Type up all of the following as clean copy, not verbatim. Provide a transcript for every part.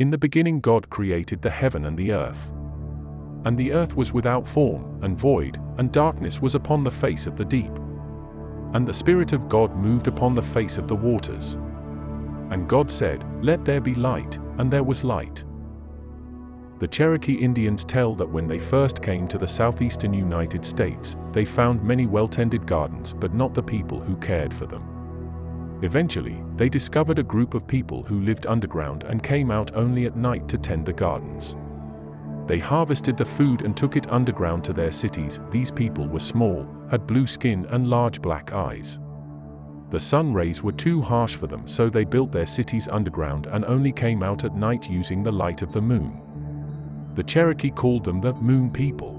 In the beginning God created the heaven and the earth. And the earth was without form and void, and darkness was upon the face of the deep. And the Spirit of God moved upon the face of the waters. And God said, "Let there be light," and there was light. The Cherokee Indians tell that when they first came to the southeastern United States, they found many well-tended gardens but not the people who cared for them. Eventually, they discovered a group of people who lived underground and came out only at night to tend the gardens. They harvested the food and took it underground to their cities. These people were small, had blue skin and large black eyes. The sun rays were too harsh for them, so they built their cities underground and only came out at night using the light of the moon. The Cherokee called them the Moon People.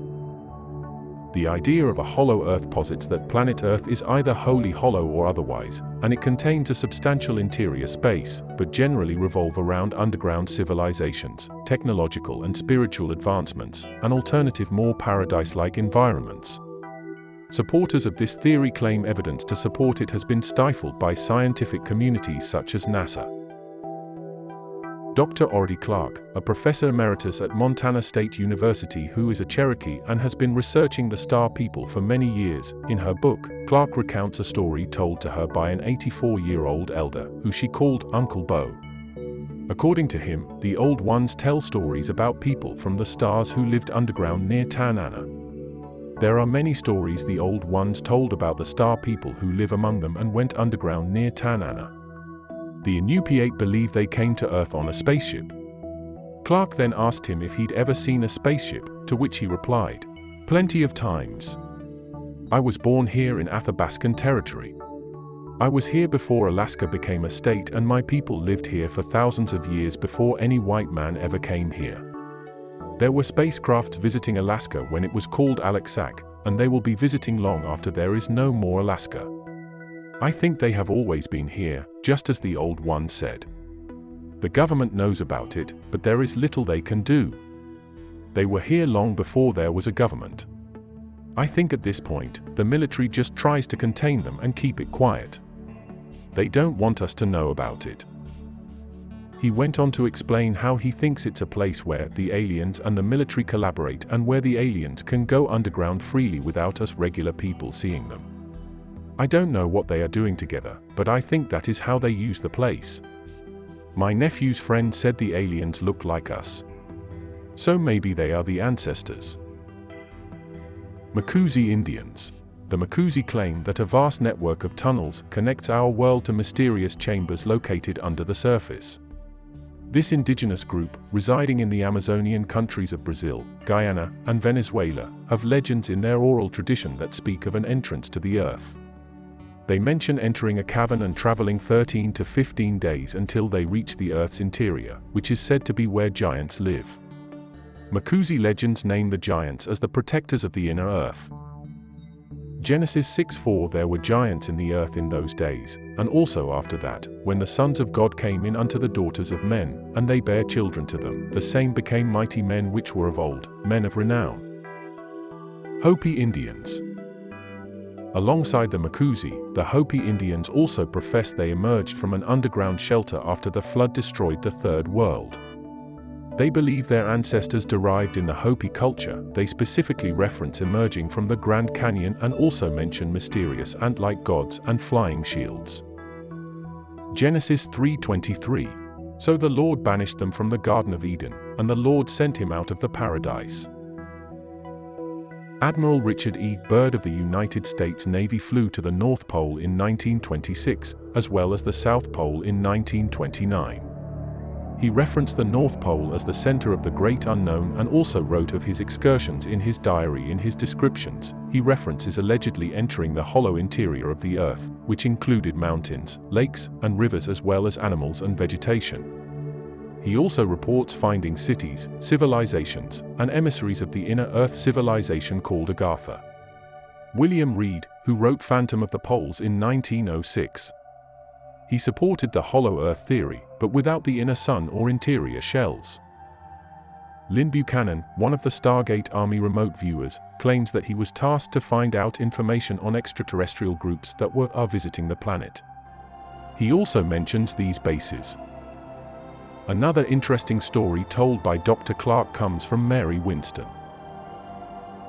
The idea of a hollow Earth posits that planet Earth is either wholly hollow or otherwise, and it contains a substantial interior space, but generally revolve around underground civilizations, technological and spiritual advancements, and alternative more paradise-like environments. Supporters of this theory claim evidence to support it has been stifled by scientific communities such as NASA. Dr. Orody Clark, a professor emeritus at Montana State University who is a Cherokee and has been researching the Star People for many years, in her book, Clark recounts a story told to her by an 84-year-old elder, who she called Uncle Bo. According to him, the Old Ones tell stories about people from the stars who lived underground near Tanana. There are many stories the Old Ones told about the Star People who live among them and went underground near Tanana. The Inupiat believe they came to Earth on a spaceship. Clark then asked him if he'd ever seen a spaceship, to which he replied, "Plenty of times. I was born here in Athabascan Territory. I was here before Alaska became a state, and my people lived here for thousands of years before any white man ever came here. There were spacecrafts visiting Alaska when it was called Alexak, and they will be visiting long after there is no more Alaska. I think they have always been here, just as the Old Ones said. The government knows about it, but there is little they can do. They were here long before there was a government. I think at this point, the military just tries to contain them and keep it quiet. They don't want us to know about it." He went on to explain how he thinks it's a place where the aliens and the military collaborate and where the aliens can go underground freely without us regular people seeing them. "I don't know what they are doing together, but I think that is how they use the place. My nephew's friend said the aliens look like us. So maybe they are the ancestors." Cherokee Indians. The Cherokee claim that a vast network of tunnels connects our world to mysterious chambers located under the surface. This indigenous group, residing in the Amazonian countries of Brazil, Guyana, and Venezuela, have legends in their oral tradition that speak of an entrance to the earth. They mention entering a cavern and traveling 13 to 15 days until they reach the Earth's interior, which is said to be where giants live. Cherokee legends name the giants as the protectors of the inner Earth. Genesis 6:4 There were giants in the earth in those days, and also after that, when the sons of God came in unto the daughters of men, and they bare children to them, the same became mighty men which were of old, men of renown. Hopi Indians. Alongside the Cherokee, the Hopi Indians also profess they emerged from an underground shelter after the flood destroyed the Third World. They believe their ancestors derived in the Hopi culture. They specifically reference emerging from the Grand Canyon and also mention mysterious ant-like gods and flying shields. Genesis 3:23. So the Lord banished them from the Garden of Eden, and the Lord sent him out of the paradise. Admiral Richard E. Byrd of the United States Navy flew to the North Pole in 1926, as well as the South Pole in 1929. He referenced the North Pole as the center of the great unknown and also wrote of his excursions in his diary. In his descriptions, he references allegedly entering the hollow interior of the Earth, which included mountains, lakes, and rivers as well as animals and vegetation. He also reports finding cities, civilizations, and emissaries of the inner Earth civilization called Agartha. William Reed, who wrote Phantom of the Poles in 1906. He supported the hollow Earth theory, but without the inner sun or interior shells. Lynn Buchanan, one of the Stargate Army remote viewers, claims that he was tasked to find out information on extraterrestrial groups that are visiting the planet. He also mentions these bases. Another interesting story told by Dr. Clark comes from Mary Winston.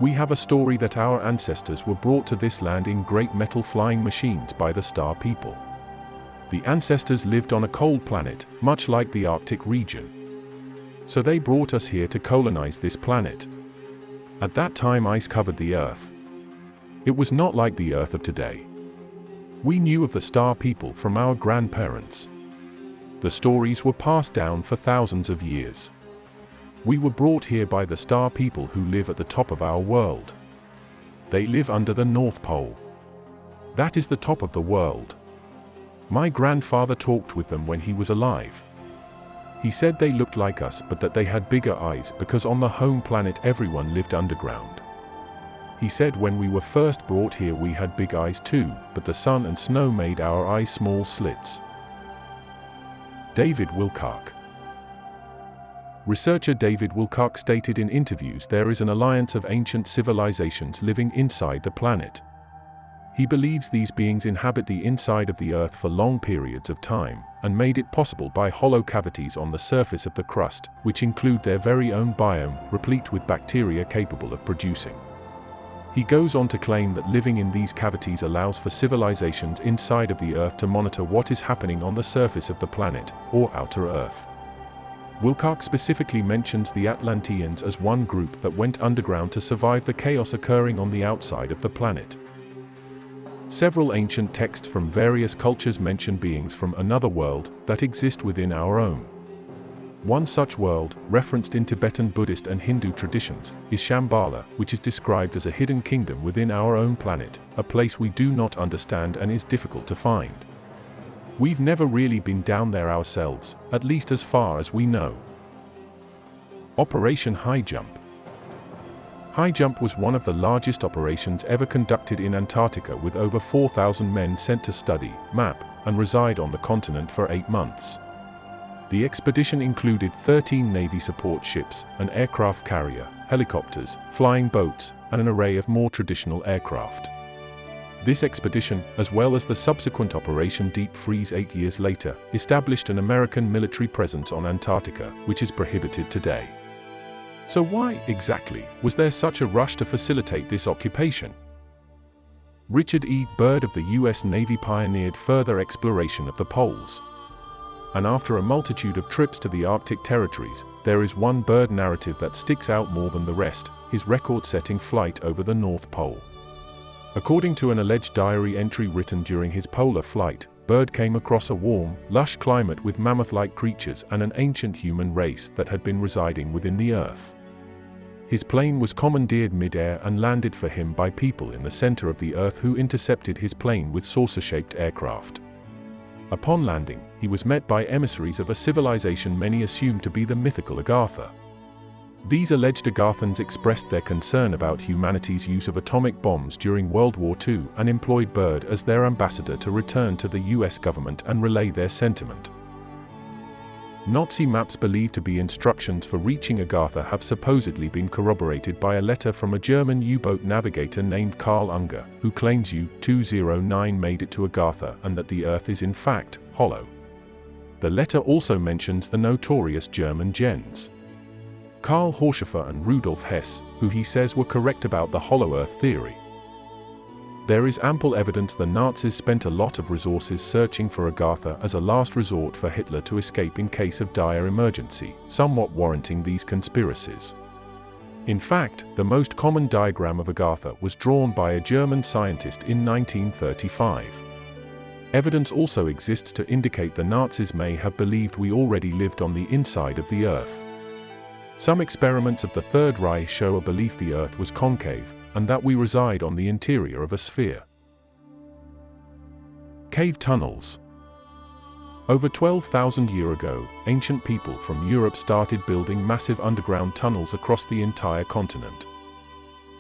We have a story that our ancestors were brought to this land in great metal flying machines by the Star People. The ancestors lived on a cold planet, much like the Arctic region. So they brought us here to colonize this planet. At that time, ice covered the Earth. It was not like the Earth of today. We knew of the Star People from our grandparents. The stories were passed down for thousands of years. We were brought here by the Star People who live at the top of our world. They live under the North Pole. That is the top of the world. My grandfather talked with them when he was alive. He said they looked like us, but that they had bigger eyes because on the home planet everyone lived underground. He said when we were first brought here we had big eyes too, but the sun and snow made our eyes small slits. David Wilcock. Researcher David Wilcock stated in interviews there is an alliance of ancient civilizations living inside the planet. He believes these beings inhabit the inside of the Earth for long periods of time, and made it possible by hollow cavities on the surface of the crust, which include their very own biome, replete with bacteria capable of producing. He goes on to claim that living in these cavities allows for civilizations inside of the Earth to monitor what is happening on the surface of the planet, or outer Earth. Wilcock specifically mentions the Atlanteans as one group that went underground to survive the chaos occurring on the outside of the planet. Several ancient texts from various cultures mention beings from another world that exist within our own. One such world, referenced in Tibetan Buddhist and Hindu traditions, is Shambhala, which is described as a hidden kingdom within our own planet, a place we do not understand and is difficult to find. We've never really been down there ourselves, at least as far as we know. Operation High Jump. High Jump was one of the largest operations ever conducted in Antarctica, with over 4,000 men sent to study, map, and reside on the continent for 8 months. The expedition included 13 Navy support ships, an aircraft carrier, helicopters, flying boats, and an array of more traditional aircraft. This expedition, as well as the subsequent Operation Deep Freeze 8 years later, established an American military presence on Antarctica, which is prohibited today. So why, exactly, was there such a rush to facilitate this occupation? Richard E. Byrd of the U.S. Navy pioneered further exploration of the poles. And after a multitude of trips to the Arctic territories, there is one Byrd narrative that sticks out more than the rest, his record-setting flight over the North Pole. According to an alleged diary entry written during his polar flight, Byrd came across a warm, lush climate with mammoth-like creatures and an ancient human race that had been residing within the Earth. His plane was commandeered mid-air and landed for him by people in the center of the Earth who intercepted his plane with saucer-shaped aircraft. Upon landing, he was met by emissaries of a civilization many assumed to be the mythical Agartha. These alleged Agarthans expressed their concern about humanity's use of atomic bombs during World War II and employed Byrd as their ambassador to return to the US government and relay their sentiment. Nazi maps believed to be instructions for reaching Agartha have supposedly been corroborated by a letter from a German U-boat navigator named Karl Unger, who claims U-209 made it to Agartha and that the Earth is in fact hollow. The letter also mentions the notorious German gens Karl Horschafer and Rudolf Hess, who he says were correct about the hollow Earth theory. There is ample evidence the Nazis spent a lot of resources searching for Agartha as a last resort for Hitler to escape in case of dire emergency, somewhat warranting these conspiracies. In fact, the most common diagram of Agartha was drawn by a German scientist in 1935. Evidence also exists to indicate the Nazis may have believed we already lived on the inside of the Earth. Some experiments of the Third Reich show a belief the Earth was concave, and that we reside on the interior of a sphere. Cave tunnels. Over 12,000 years ago, ancient people from Europe started building massive underground tunnels across the entire continent.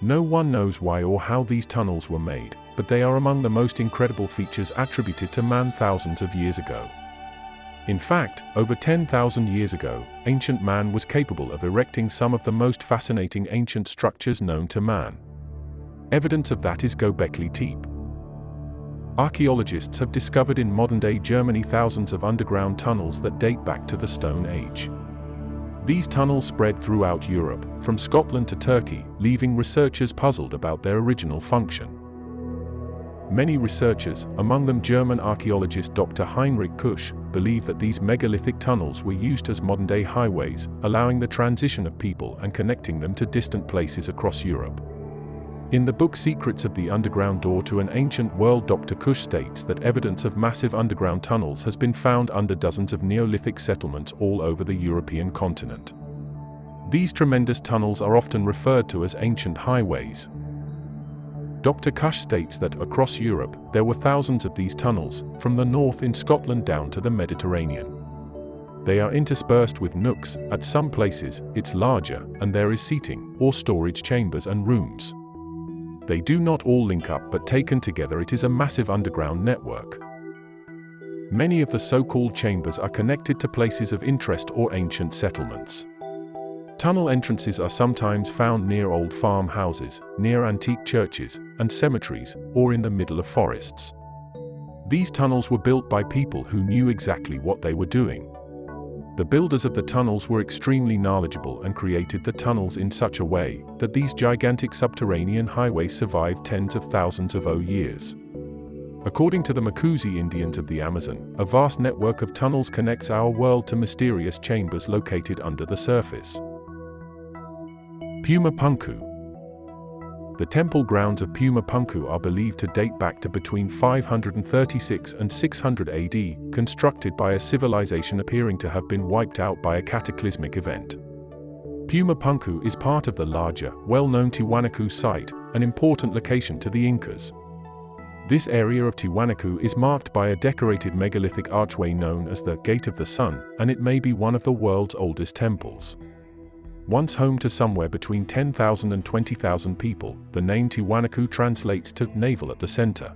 No one knows why or how these tunnels were made, but they are among the most incredible features attributed to man thousands of years ago. In fact, over 10,000 years ago, ancient man was capable of erecting some of the most fascinating ancient structures known to man. Evidence of that is Göbekli Tepe. Archaeologists have discovered in modern-day Germany thousands of underground tunnels that date back to the Stone Age. These tunnels spread throughout Europe, from Scotland to Turkey, leaving researchers puzzled about their original function. Many researchers, among them German archaeologist Dr. Heinrich Kusch, believe that these megalithic tunnels were used as modern-day highways, allowing the transition of people and connecting them to distant places across Europe. In the book Secrets of the Underground Door to an Ancient World, Dr. Kusch states that evidence of massive underground tunnels has been found under dozens of Neolithic settlements all over the European continent. These tremendous tunnels are often referred to as ancient highways. Dr. Kusch states that across Europe, there were thousands of these tunnels, from the north in Scotland down to the Mediterranean. They are interspersed with nooks. At some places, it's larger, and there is seating, or storage chambers and rooms. They do not all link up, but taken together it is a massive underground network. Many of the so-called chambers are connected to places of interest or ancient settlements. Tunnel entrances are sometimes found near old farmhouses, near antique churches, and cemeteries, or in the middle of forests. These tunnels were built by people who knew exactly what they were doing. The builders of the tunnels were extremely knowledgeable and created the tunnels in such a way that these gigantic subterranean highways survived tens of thousands of years. According to the Cherokee Indians of the Amazon, a vast network of tunnels connects our world to mysterious chambers located under the surface. Puma Punku. The temple grounds of Puma Punku are believed to date back to between 536 and 600 AD, constructed by a civilization appearing to have been wiped out by a cataclysmic event. Puma Punku is part of the larger, well-known Tiwanaku site, an important location to the Incas. This area of Tiwanaku is marked by a decorated megalithic archway known as the Gate of the Sun, and it may be one of the world's oldest temples. Once home to somewhere between 10,000 and 20,000 people, the name Tiwanaku translates to navel at the center.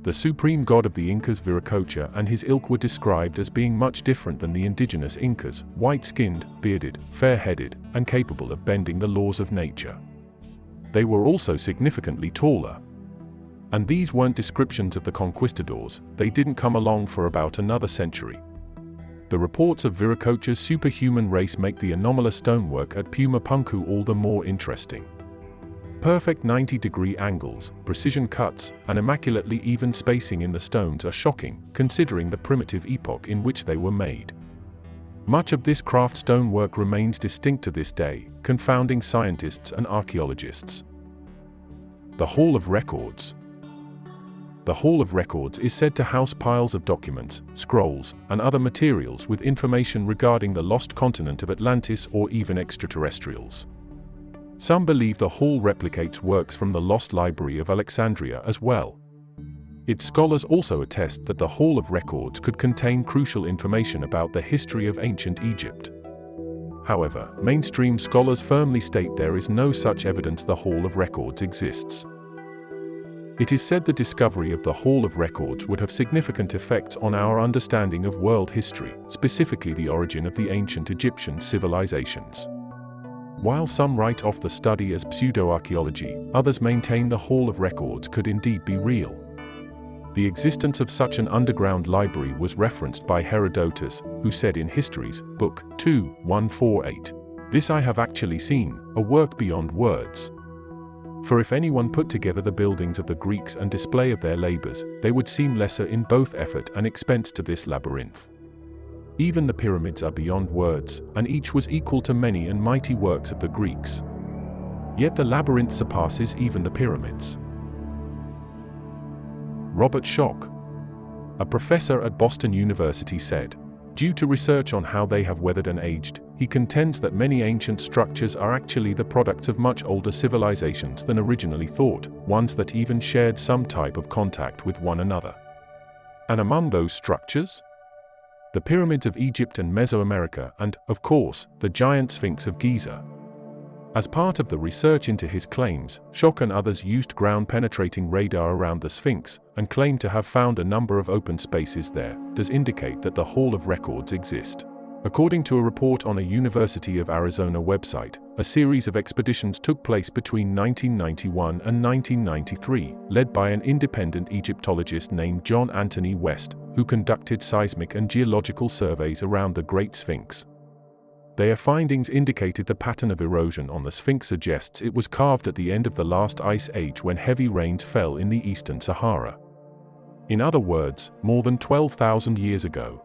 The supreme god of the Incas, Viracocha, and his ilk were described as being much different than the indigenous Incas, white-skinned, bearded, fair-headed, and capable of bending the laws of nature. They were also significantly taller. And these weren't descriptions of the conquistadors, they didn't come along for about another century. The reports of Viracocha's superhuman race make the anomalous stonework at Puma Punku all the more interesting. Perfect 90-degree angles, precision cuts, and immaculately even spacing in the stones are shocking, considering the primitive epoch in which they were made. Much of this craft stonework remains distinct to this day, confounding scientists and archaeologists. The Hall of Records. The Hall of Records is said to house piles of documents, scrolls, and other materials with information regarding the lost continent of Atlantis or even extraterrestrials. Some believe the hall replicates works from the lost Library of Alexandria as well. Its scholars also attest that the Hall of Records could contain crucial information about the history of ancient Egypt. However, mainstream scholars firmly state there is no such evidence the Hall of Records exists. It is said the discovery of the Hall of Records would have significant effects on our understanding of world history, specifically the origin of the ancient Egyptian civilizations. While some write off the study as pseudo-archaeology, others maintain the Hall of Records could indeed be real. The existence of such an underground library was referenced by Herodotus, who said in Histories, Book 2, 148, "This I have actually seen, a work beyond words." For if anyone put together the buildings of the Greeks and display of their labors, they would seem lesser in both effort and expense to this labyrinth. Even the pyramids are beyond words, and each was equal to many and mighty works of the Greeks. Yet the labyrinth surpasses even the pyramids. Robert Schoch, a professor at Boston University, said, due to research on how they have weathered and aged, he contends that many ancient structures are actually the products of much older civilizations than originally thought, ones that even shared some type of contact with one another. And among those structures? The pyramids of Egypt and Mesoamerica and, of course, the giant Sphinx of Giza. As part of the research into his claims, Schoch and others used ground-penetrating radar around the Sphinx, and claimed to have found a number of open spaces there, does indicate that the Hall of Records exist. According to a report on a University of Arizona website, a series of expeditions took place between 1991 and 1993, led by an independent Egyptologist named John Anthony West, who conducted seismic and geological surveys around the Great Sphinx. Their findings indicated the pattern of erosion on the Sphinx suggests it was carved at the end of the last ice age when heavy rains fell in the eastern Sahara. In other words, more than 12,000 years ago.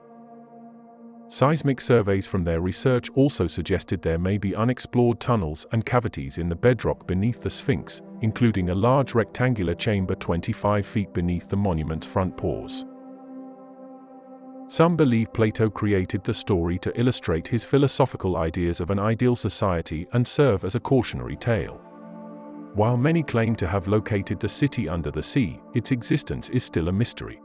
Seismic surveys from their research also suggested there may be unexplored tunnels and cavities in the bedrock beneath the Sphinx, including a large rectangular chamber 25 feet beneath the monument's front paws. Some believe Plato created the story to illustrate his philosophical ideas of an ideal society and serve as a cautionary tale. While many claim to have located the city under the sea, its existence is still a mystery.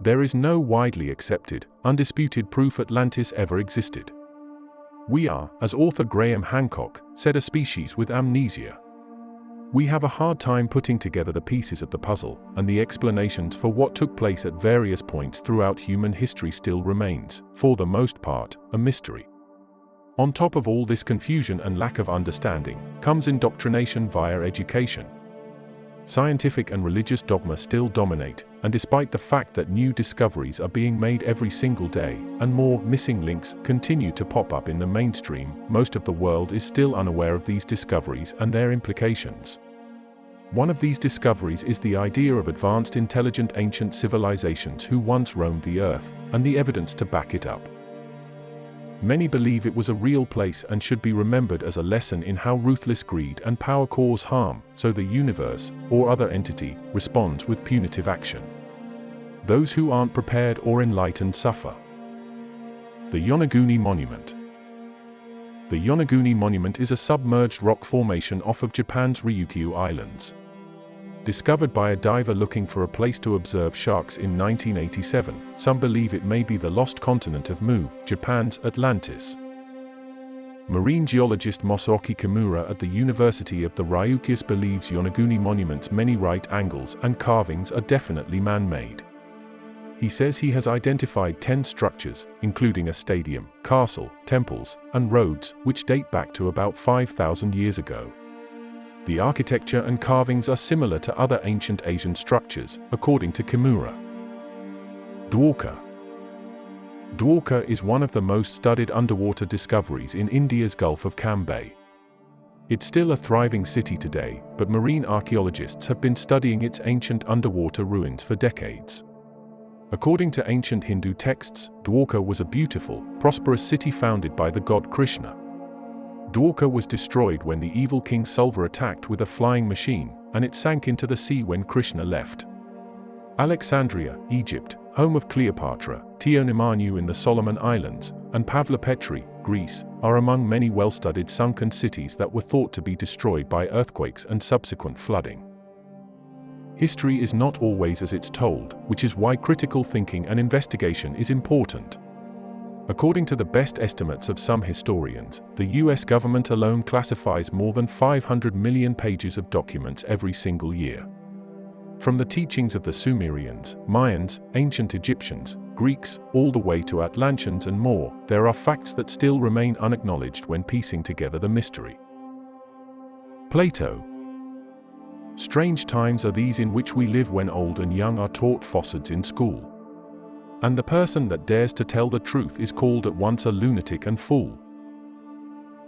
There is no widely accepted, undisputed proof Atlantis ever existed. We are, as author Graham Hancock said, a species with amnesia. We have a hard time putting together the pieces of the puzzle, and the explanations for what took place at various points throughout human history still remains, for the most part, a mystery. On top of all this confusion and lack of understanding, comes indoctrination via education. Scientific and religious dogma still dominate, and despite the fact that new discoveries are being made every single day, and more missing links continue to pop up in the mainstream, most of the world is still unaware of these discoveries and their implications. One of these discoveries is the idea of advanced intelligent ancient civilizations who once roamed the earth, and the evidence to back it up. Many believe it was a real place and should be remembered as a lesson in how ruthless greed and power cause harm, so the universe, or other entity, responds with punitive action. Those who aren't prepared or enlightened suffer. The Yonaguni Monument. The Yonaguni Monument is a submerged rock formation off of Japan's Ryukyu Islands. Discovered by a diver looking for a place to observe sharks in 1987, some believe it may be the lost continent of Mu, Japan's Atlantis. Marine geologist Masaoki Kimura at the University of the Ryukyus believes Yonaguni Monument's many right angles and carvings are definitely man-made. He says he has identified 10 structures, including a stadium, castle, temples, and roads, which date back to about 5,000 years ago. The architecture and carvings are similar to other ancient Asian structures, according to Kimura. Dwarka. Dwarka is one of the most studied underwater discoveries in India's Gulf of Cambay. It's still a thriving city today, but marine archaeologists have been studying its ancient underwater ruins for decades. According to ancient Hindu texts, Dwarka was a beautiful, prosperous city founded by the god Krishna. Dwarka was destroyed when the evil King Sulva attacked with a flying machine, and it sank into the sea when Krishna left. Alexandria, Egypt, home of Cleopatra, Tianemanu in the Solomon Islands, and Pavlopetri, Greece, are among many well-studied sunken cities that were thought to be destroyed by earthquakes and subsequent flooding. History is not always as it's told, which is why critical thinking and investigation is important. According to the best estimates of some historians, the US government alone classifies more than 500 million pages of documents every single year. From the teachings of the Sumerians, Mayans, ancient Egyptians, Greeks, all the way to Atlanteans and more, there are facts that still remain unacknowledged when piecing together the mystery. Plato. Strange times are these in which we live when old and young are taught falsehoods in school. And the person that dares to tell the truth is called at once a lunatic and fool.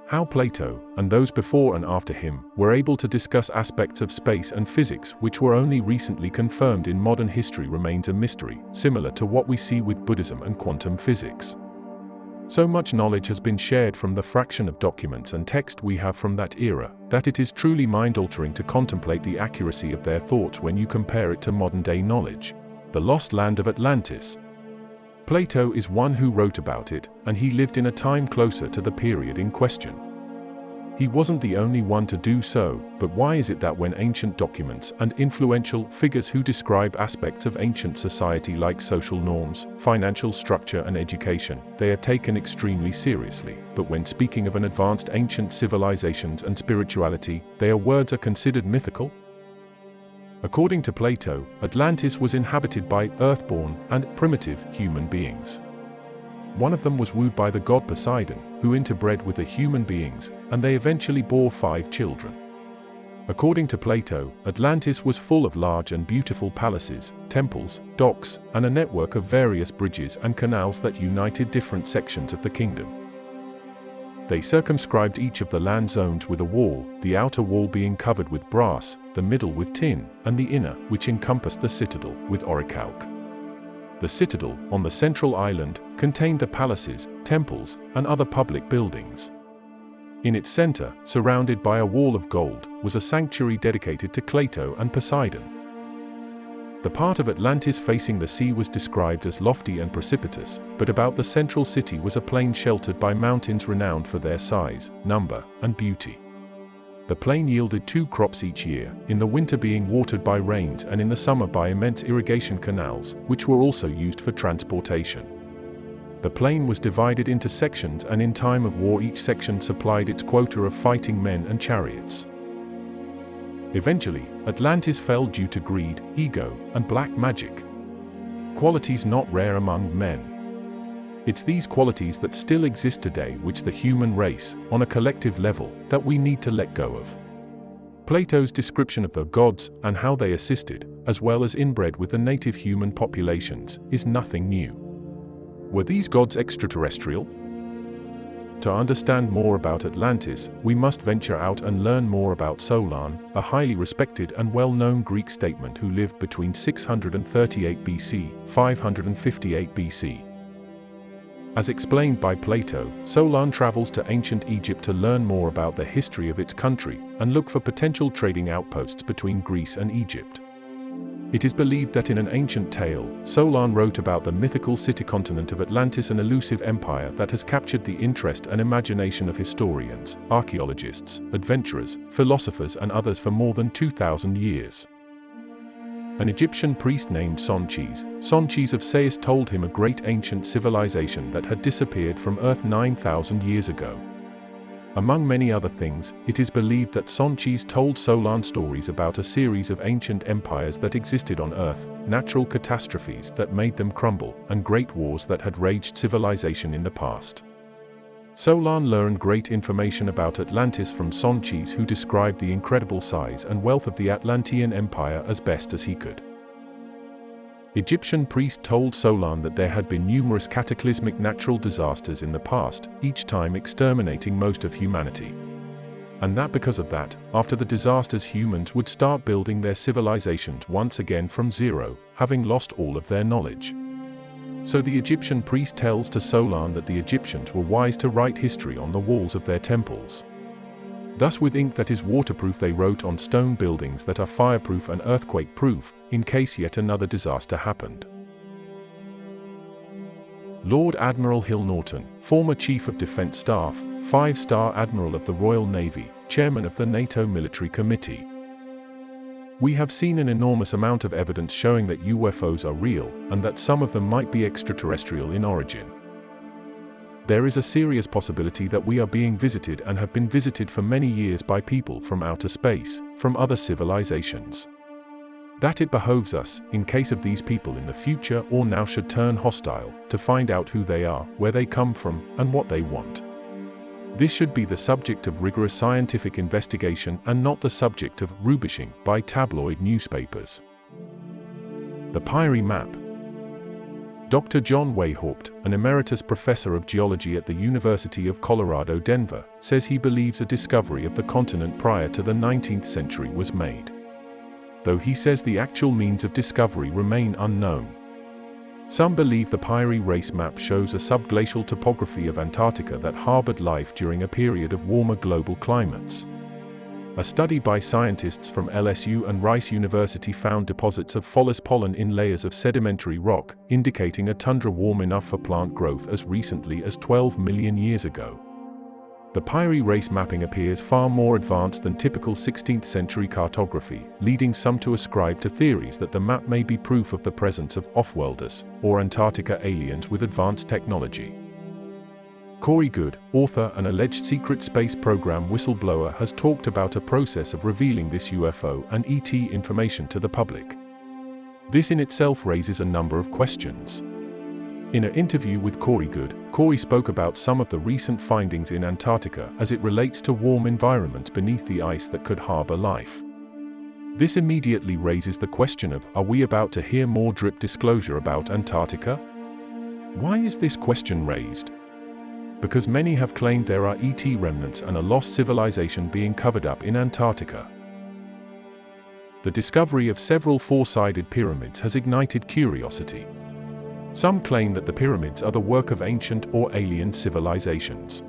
How Plato, and those before and after him, were able to discuss aspects of space and physics which were only recently confirmed in modern history remains a mystery, similar to what we see with Buddhism and quantum physics. So much knowledge has been shared from the fraction of documents and text we have from that era, that it is truly mind-altering to contemplate the accuracy of their thoughts when you compare it to modern-day knowledge. The lost land of Atlantis. Plato is one who wrote about it, and he lived in a time closer to the period in question. He wasn't the only one to do so, but why is it that when ancient documents and influential figures who describe aspects of ancient society like social norms, financial structure and education, they are taken extremely seriously, but when speaking of an advanced ancient civilizations and spirituality, their words are considered mythical? According to Plato, Atlantis was inhabited by earthborn and primitive human beings. One of them was wooed by the god Poseidon, who interbred with the human beings, and they eventually bore 5 children. According to Plato, Atlantis was full of large and beautiful palaces, temples, docks, and a network of various bridges and canals that united different sections of the kingdom. They circumscribed each of the land zones with a wall, the outer wall being covered with brass, the middle with tin, and the inner, which encompassed the citadel, with orichalc. The citadel, on the central island, contained the palaces, temples, and other public buildings. In its center, surrounded by a wall of gold, was a sanctuary dedicated to Cleito and Poseidon. The part of Atlantis facing the sea was described as lofty and precipitous, but about the central city was a plain sheltered by mountains renowned for their size, number, and beauty. The plain yielded 2 crops each year, in the winter being watered by rains and in the summer by immense irrigation canals, which were also used for transportation. The plain was divided into sections, and in time of war each section supplied its quota of fighting men and chariots. Eventually, Atlantis fell due to greed, ego, and black magic. Qualities not rare among men. It's these qualities that still exist today which the human race, on a collective level, that we need to let go of. Plato's description of the gods and how they assisted, as well as inbred with the native human populations, is nothing new. Were these gods extraterrestrial? To understand more about Atlantis, we must venture out and learn more about Solon, a highly respected and well-known Greek statesman who lived between 638 BC, 558 BC. As explained by Plato, Solon travels to ancient Egypt to learn more about the history of its country and look for potential trading outposts between Greece and Egypt. It is believed that in an ancient tale, Solon wrote about the mythical city-continent of Atlantis, an elusive empire that has captured the interest and imagination of historians, archaeologists, adventurers, philosophers and others for more than 2,000 years. An Egyptian priest named Sonches of Sais told him a great ancient civilization that had disappeared from Earth 9,000 years ago. Among many other things, it is believed that Sonches told Solon stories about a series of ancient empires that existed on Earth, natural catastrophes that made them crumble, and great wars that had raged civilization in the past. Solon learned great information about Atlantis from Sonches, who described the incredible size and wealth of the Atlantean Empire as best as he could. Egyptian priest told Solon that there had been numerous cataclysmic natural disasters in the past, each time exterminating most of humanity. And that because of that, after the disasters humans would start building their civilizations once again from zero, having lost all of their knowledge. So the Egyptian priest tells to Solon that the Egyptians were wise to write history on the walls of their temples. Thus with ink that is waterproof they wrote on stone buildings that are fireproof and earthquake-proof, in case yet another disaster happened. Lord Admiral Hill Norton, former Chief of Defence Staff, 5-star Admiral of the Royal Navy, Chairman of the NATO Military Committee. We have seen an enormous amount of evidence showing that UFOs are real, and that some of them might be extraterrestrial in origin. There is a serious possibility that we are being visited and have been visited for many years by people from outer space, from other civilizations. That it behoves us, in case of these people in the future or now should turn hostile, to find out who they are, where they come from, and what they want. This should be the subject of rigorous scientific investigation and not the subject of rubbishing by tabloid newspapers. The Pyrie Map. Dr. John Weihaupt, an emeritus professor of geology at the University of Colorado, Denver, says he believes a discovery of the continent prior to the 19th century was made. Though he says the actual means of discovery remain unknown. Some believe the Pyrie race map shows a subglacial topography of Antarctica that harbored life during a period of warmer global climates. A study by scientists from LSU and Rice University found deposits of Pholis pollen in layers of sedimentary rock, indicating a tundra warm enough for plant growth as recently as 12 million years ago. The Pyrie race mapping appears far more advanced than typical 16th century cartography, leading some to ascribe to theories that the map may be proof of the presence of off-worlders, or Antarctica aliens with advanced technology. Corey Goode, author and alleged secret space program whistleblower, has talked about a process of revealing this UFO and ET information to the public. This in itself raises a number of questions. In an interview with Corey Good, Corey spoke about some of the recent findings in Antarctica as it relates to warm environments beneath the ice that could harbor life. This immediately raises the question of, are we about to hear more drip disclosure about Antarctica? Why is this question raised? Because many have claimed there are ET remnants and a lost civilization being covered up in Antarctica. The discovery of several four-sided pyramids has ignited curiosity. Some claim that the pyramids are the work of ancient or alien civilizations.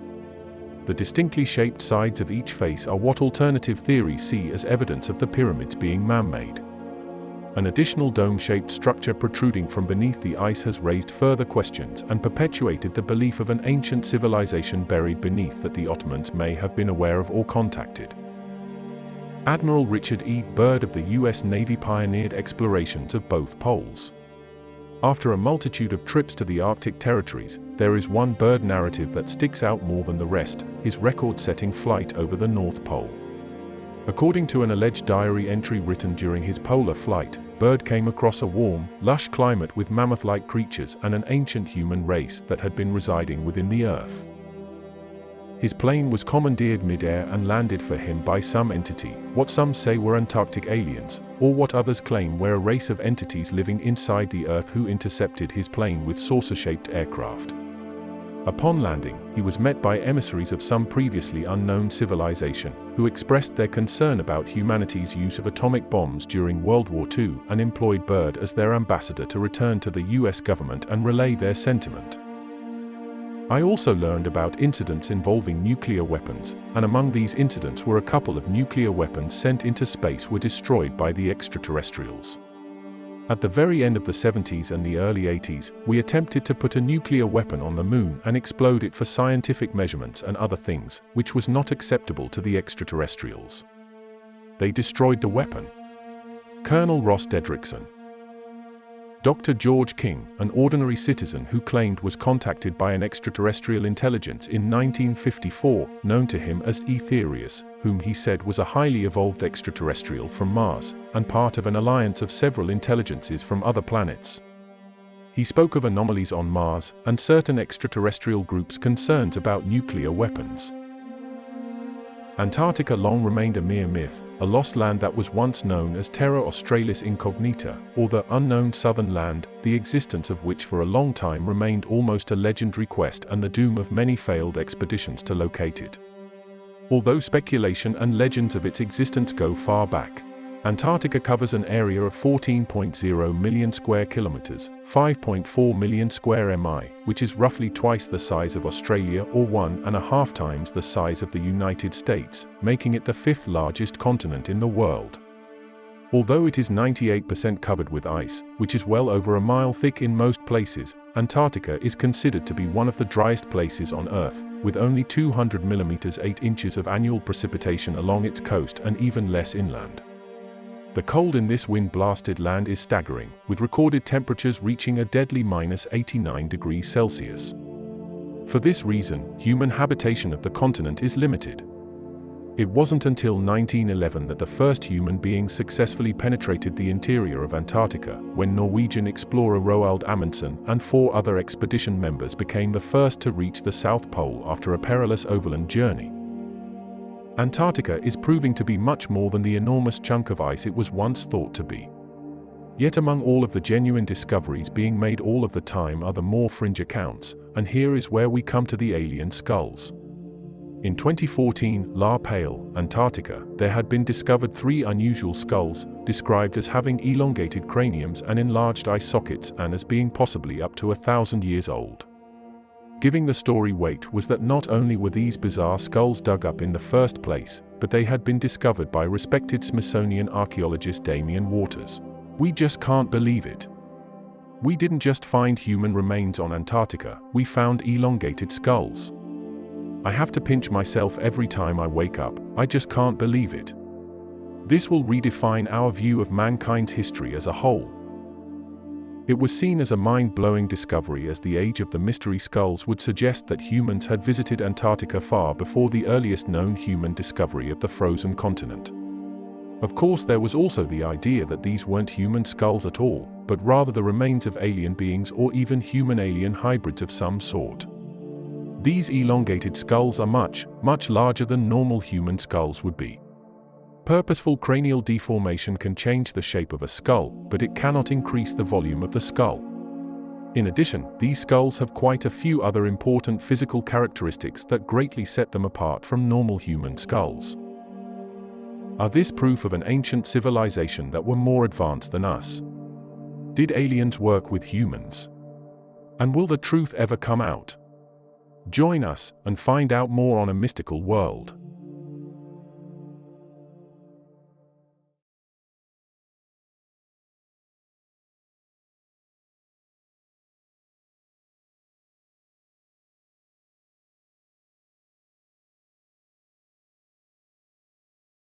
The distinctly shaped sides of each face are what alternative theories see as evidence of the pyramids being man-made. An additional dome-shaped structure protruding from beneath the ice has raised further questions and perpetuated the belief of an ancient civilization buried beneath that the Ottomans may have been aware of or contacted. Admiral Richard E. Byrd of the U.S. Navy pioneered explorations of both poles. After a multitude of trips to the Arctic territories, there is one Byrd narrative that sticks out more than the rest: his record-setting flight over the North Pole. According to an alleged diary entry written during his polar flight, Byrd came across a warm, lush climate with mammoth-like creatures and an ancient human race that had been residing within the Earth. His plane was commandeered mid-air and landed for him by some entity, what some say were Antarctic aliens, or what others claim were a race of entities living inside the Earth who intercepted his plane with saucer-shaped aircraft. Upon landing, he was met by emissaries of some previously unknown civilization, who expressed their concern about humanity's use of atomic bombs during World War II and employed Byrd as their ambassador to return to the US government and relay their sentiment. I also learned about incidents involving nuclear weapons, and among these incidents were a couple of nuclear weapons sent into space were destroyed by the extraterrestrials. At the very end of the 70s and the early 80s, we attempted to put a nuclear weapon on the moon and explode it for scientific measurements and other things, which was not acceptable to the extraterrestrials. They destroyed the weapon. Colonel Ross Dedrickson. Dr. George King, an ordinary citizen who claimed was contacted by an extraterrestrial intelligence in 1954, known to him as Aetherius, whom he said was a highly evolved extraterrestrial from Mars, and part of an alliance of several intelligences from other planets. He spoke of anomalies on Mars, and certain extraterrestrial groups' concerns about nuclear weapons. Antarctica long remained a mere myth, a lost land that was once known as Terra Australis Incognita, or the unknown southern land, the existence of which for a long time remained almost a legendary quest and the doom of many failed expeditions to locate it. Although speculation and legends of its existence go far back, Antarctica covers an area of 14.0 million square kilometers, 5.4 million square mi, which is roughly twice the size of Australia or 1.5 times the size of the United States, making it the fifth largest continent in the world. Although it is 98% covered with ice, which is well over a mile thick in most places, Antarctica is considered to be one of the driest places on Earth, with only 200 mm 8 inches of annual precipitation along its coast and even less inland. The cold in this wind-blasted land is staggering, with recorded temperatures reaching a deadly -89 degrees Celsius. For this reason, human habitation of the continent is limited. It wasn't until 1911 that the first human beings successfully penetrated the interior of Antarctica, when Norwegian explorer Roald Amundsen and 4 other expedition members became the first to reach the South Pole after a perilous overland journey. Antarctica is proving to be much more than the enormous chunk of ice it was once thought to be. Yet among all of the genuine discoveries being made all of the time are the more fringe accounts, and here is where we come to the alien skulls. In 2014, La Pale, Antarctica, there had been discovered 3 unusual skulls, described as having elongated craniums and enlarged eye sockets and as being possibly up to 1,000 years old. Giving the story weight was that not only were these bizarre skulls dug up in the first place, but they had been discovered by respected Smithsonian archaeologist Damian Waters. We just can't believe it. We didn't just find human remains on Antarctica, we found elongated skulls. I have to pinch myself every time I wake up, I just can't believe it. This will redefine our view of mankind's history as a whole. It was seen as a mind-blowing discovery, as the age of the mystery skulls would suggest that humans had visited Antarctica far before the earliest known human discovery of the frozen continent. Of course, there was also the idea that these weren't human skulls at all, but rather the remains of alien beings or even human-alien hybrids of some sort. These elongated skulls are much, much larger than normal human skulls would be. Purposeful cranial deformation can change the shape of a skull, but it cannot increase the volume of the skull. In addition, these skulls have quite a few other important physical characteristics that greatly set them apart from normal human skulls. Are this proof of an ancient civilization that were more advanced than us? Did aliens work with humans? And will the truth ever come out? Join us and find out more on A Mystical World.